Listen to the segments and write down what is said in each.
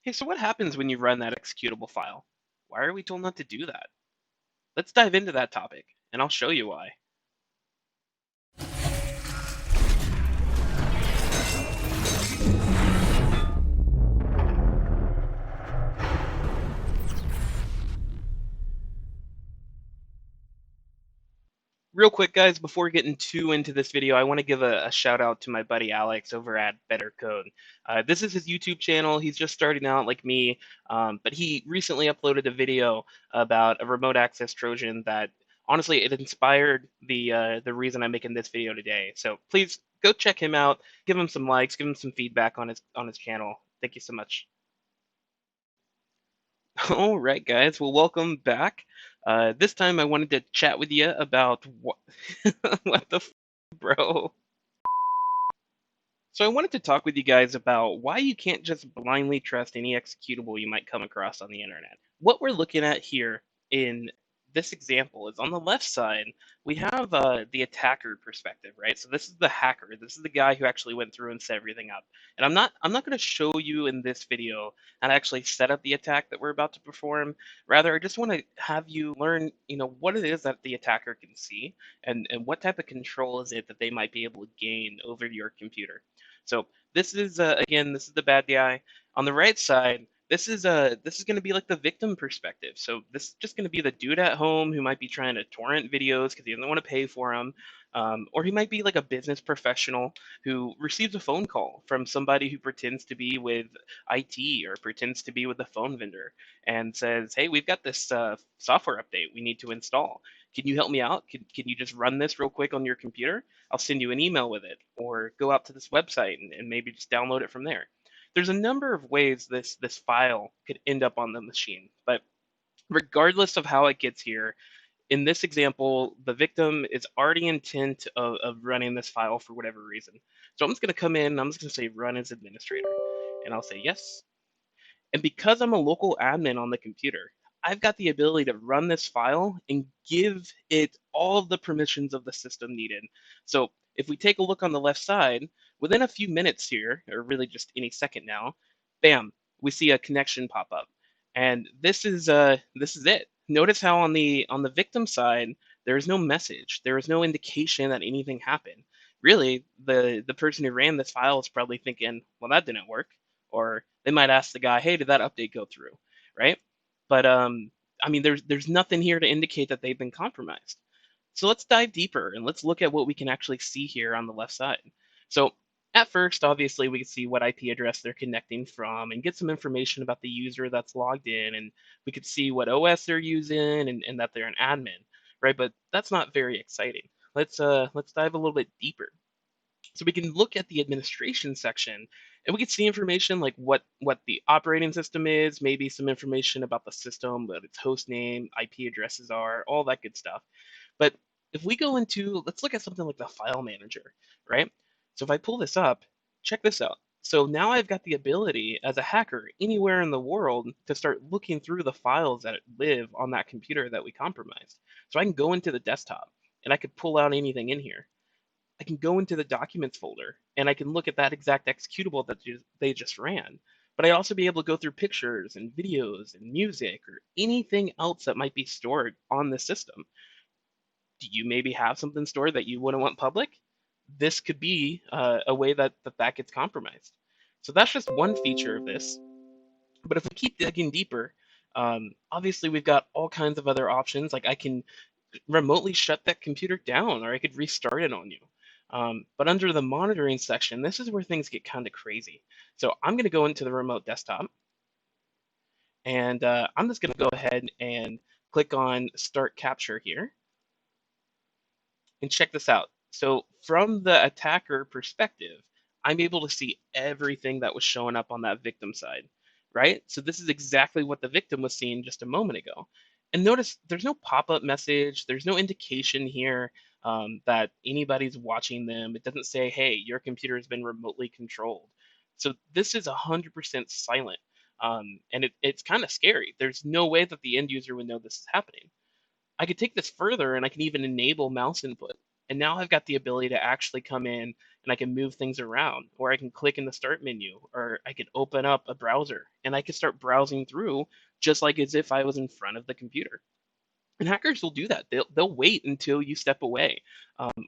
Hey, so what happens when you run that executable file? Why are we told not to do that? Let's dive into that topic, and I'll show you why. Real quick, guys, before getting too into this video, I want to give a shout out to my buddy Alex over at Better Code. This is his YouTube channel. He's just starting out like me, but he recently uploaded a video about a remote access Trojan that honestly it inspired the reason I'm making this video today. So please go check him out, give him some likes, give him some feedback on his channel. Thank you so much. All right, guys. Well, welcome back. This time I wanted to chat with you about what what the bro. So I wanted to talk with you guys about why you can't just blindly trust any executable you might come across on the internet. What we're looking at here in this example is on the left side, we have the attacker perspective, right? So this is the hacker. This is the guy who actually went through and set everything up. And I'm not going to show you in this video how to actually set up the attack that we're about to perform. Rather, I just want to have you learn, what it is that the attacker can see and what type of control is it that they might be able to gain over your computer. So this is again, this is the bad guy. On the right side, this is going to be like the victim perspective. So this is just going to be the dude at home who might be trying to torrent videos because he doesn't want to pay for them, or he might be like a business professional who receives a phone call from somebody who pretends to be with IT or pretends to be with the phone vendor and says, "Hey, we've got this software update we need to install. Can you help me out? Can you just run this real quick on your computer? I'll send you an email with it, or go out to this website and maybe just download it from there." There's a number of ways this file could end up on the machine, but regardless of how it gets here, in this example, the victim is already intent of running this file for whatever reason. So I'm just going to come in and I'm just going to say run as administrator, and I'll say yes. And because I'm a local admin on the computer, I've got the ability to run this file and give it all of the permissions of the system needed. So if we take a look on the left side, within a few minutes here, or really just any second now, bam, we see a connection pop up. And this is it. Notice how on the victim side, there is no message. There is no indication that anything happened. Really, the person who ran this file is probably thinking, well, that didn't work, or they might ask the guy, "Hey, did that update go through?" Right? But I mean, there's nothing here to indicate that they've been compromised. So let's dive deeper and let's look at what we can actually see here on the left side. So at first, obviously, we can see what IP address they're connecting from and get some information about the user that's logged in, and we could see what OS they're using and that they're an admin, right? But that's not very exciting. Let's dive a little bit deeper. So we can look at the administration section and we can see information like what the operating system is, maybe some information about the system, what its host name, IP addresses are, all that good stuff. But if we go into, let's look at something like the file manager, right? So if I pull this up, check this out. So now I've got the ability as a hacker anywhere in the world to start looking through the files that live on that computer that we compromised. So I can go into the desktop and I could pull out anything in here. I can go into the documents folder and I can look at that exact executable that they just ran. But I'd also be able to go through pictures and videos and music or anything else that might be stored on the system. Do you maybe have something stored that you wouldn't want public? This could be a way that gets compromised. So that's just one feature of this. But if we keep digging deeper, obviously we've got all kinds of other options. Like I can remotely shut that computer down or I could restart it on you. But under the monitoring section, this is where things get kind of crazy. So I'm going to go into the remote desktop and I'm just going to go ahead and click on Start Capture here and check this out. So from the attacker perspective, I'm able to see everything that was showing up on that victim side, right? So this is exactly what the victim was seeing just a moment ago. And notice there's no pop-up message, there's no indication here that anybody's watching them. It doesn't say, "Hey, your computer has been remotely controlled." So this is 100% silent. And it's kind of scary. There's no way that the end user would know this is happening. I could take this further and I can even enable mouse input. And now I've got the ability to actually come in, and I can move things around, or I can click in the start menu, or I can open up a browser and I can start browsing through just like as if I was in front of the computer. And hackers will do that. They'll wait until you step away,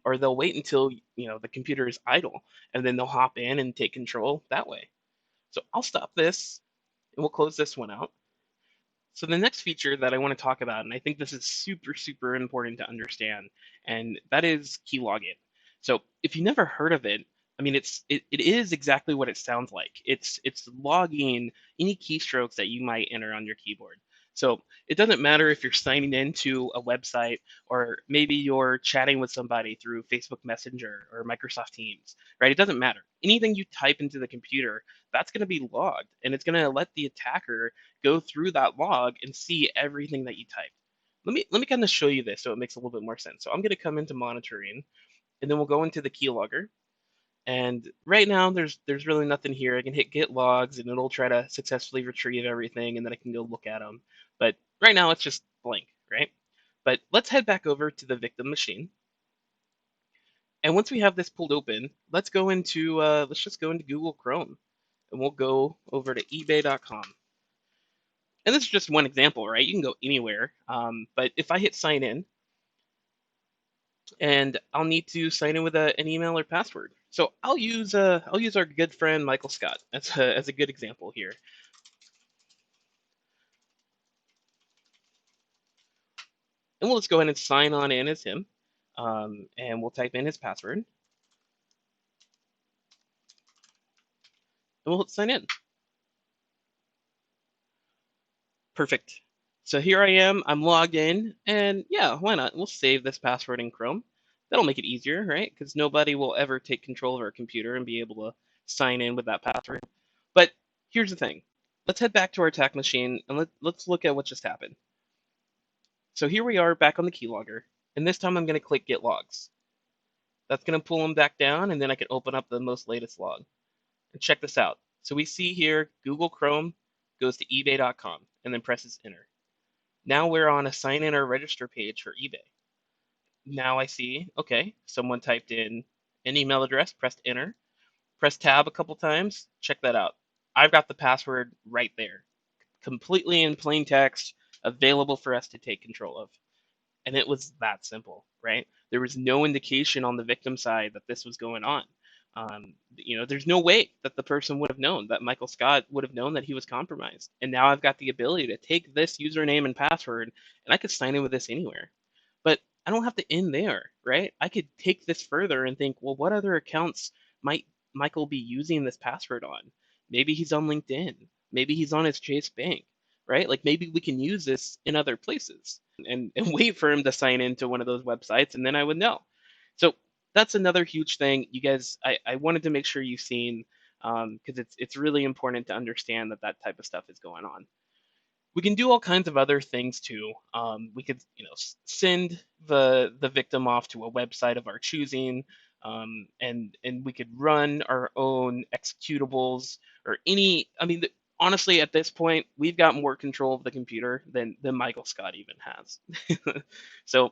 or they'll wait until the computer is idle, and then they'll hop in and take control that way. So I'll stop this, and we'll close this one out. So the next feature that I want to talk about, and I think this is super, super important to understand, and that is key login. So if you never heard of it, I mean, it is exactly what it sounds like. It's logging any keystrokes that you might enter on your keyboard. So it doesn't matter if you're signing into a website or maybe you're chatting with somebody through Facebook Messenger or Microsoft Teams, right? It doesn't matter. Anything you type into the computer, that's going to be logged, and it's going to let the attacker go through that log and see everything that you typed. Let me kind of show you this so it makes a little bit more sense. So I'm going to come into monitoring, and then we'll go into the keylogger. And right now there's really nothing here. I can hit get logs and it'll try to successfully retrieve everything, and then I can go look at them. But right now it's just blank, right? But let's head back over to the victim machine. And once we have this pulled open, let's just go into Google Chrome, and we'll go over to ebay.com. And this is just one example, right? You can go anywhere. But if I hit sign in, and I'll need to sign in with an email or password. So I'll use our good friend Michael Scott as a good example here. And we'll just go ahead and sign on in as him. And we'll type in his password. And we'll hit sign in. Perfect. So here I am, I'm logged in, and yeah, why not? We'll save this password in Chrome. That'll make it easier, right? Because nobody will ever take control of our computer and be able to sign in with that password. But here's the thing. Let's head back to our attack machine and let's look at what just happened. So here we are back on the keylogger, and this time I'm going to click get logs. That's going to pull them back down, and then I can open up the most latest log. And check this out. So we see here Google Chrome goes to ebay.com and then presses enter. Now we're on a sign in or register page for eBay. Now I see, okay, someone typed in an email address, pressed enter, press tab a couple times, check that out. I've got the password right there, completely in plain text, available for us to take control of. And it was that simple, right? There was no indication on the victim side that this was going on. There's no way that the person would have known, that Michael Scott would have known that he was compromised. And now I've got the ability to take this username and password, and I could sign in with this anywhere. But I don't have to end there, right? I could take this further and think, well, what other accounts might Michael be using this password on? Maybe he's on LinkedIn. Maybe he's on his Chase Bank, right? Like maybe we can use this in other places and wait for him to sign into one of those websites, and then I would know. So that's another huge thing. You guys, I wanted to make sure you've seen, because it's really important to understand that that type of stuff is going on. We can do all kinds of other things too. We could, send the victim off to a website of our choosing, and we could run our own executables or any. I mean, honestly, at this point, we've got more control of the computer than Michael Scott even has. So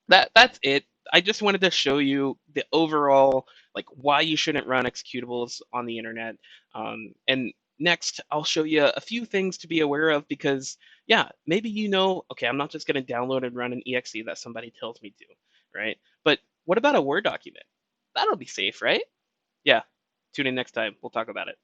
that's it. I just wanted to show you the overall, like, why you shouldn't run executables on the internet. And next, I'll show you a few things to be aware of because, yeah, maybe okay, I'm not just going to download and run an exe that somebody tells me to, right? But what about a Word document? That'll be safe, right? Yeah. Tune in next time. We'll talk about it.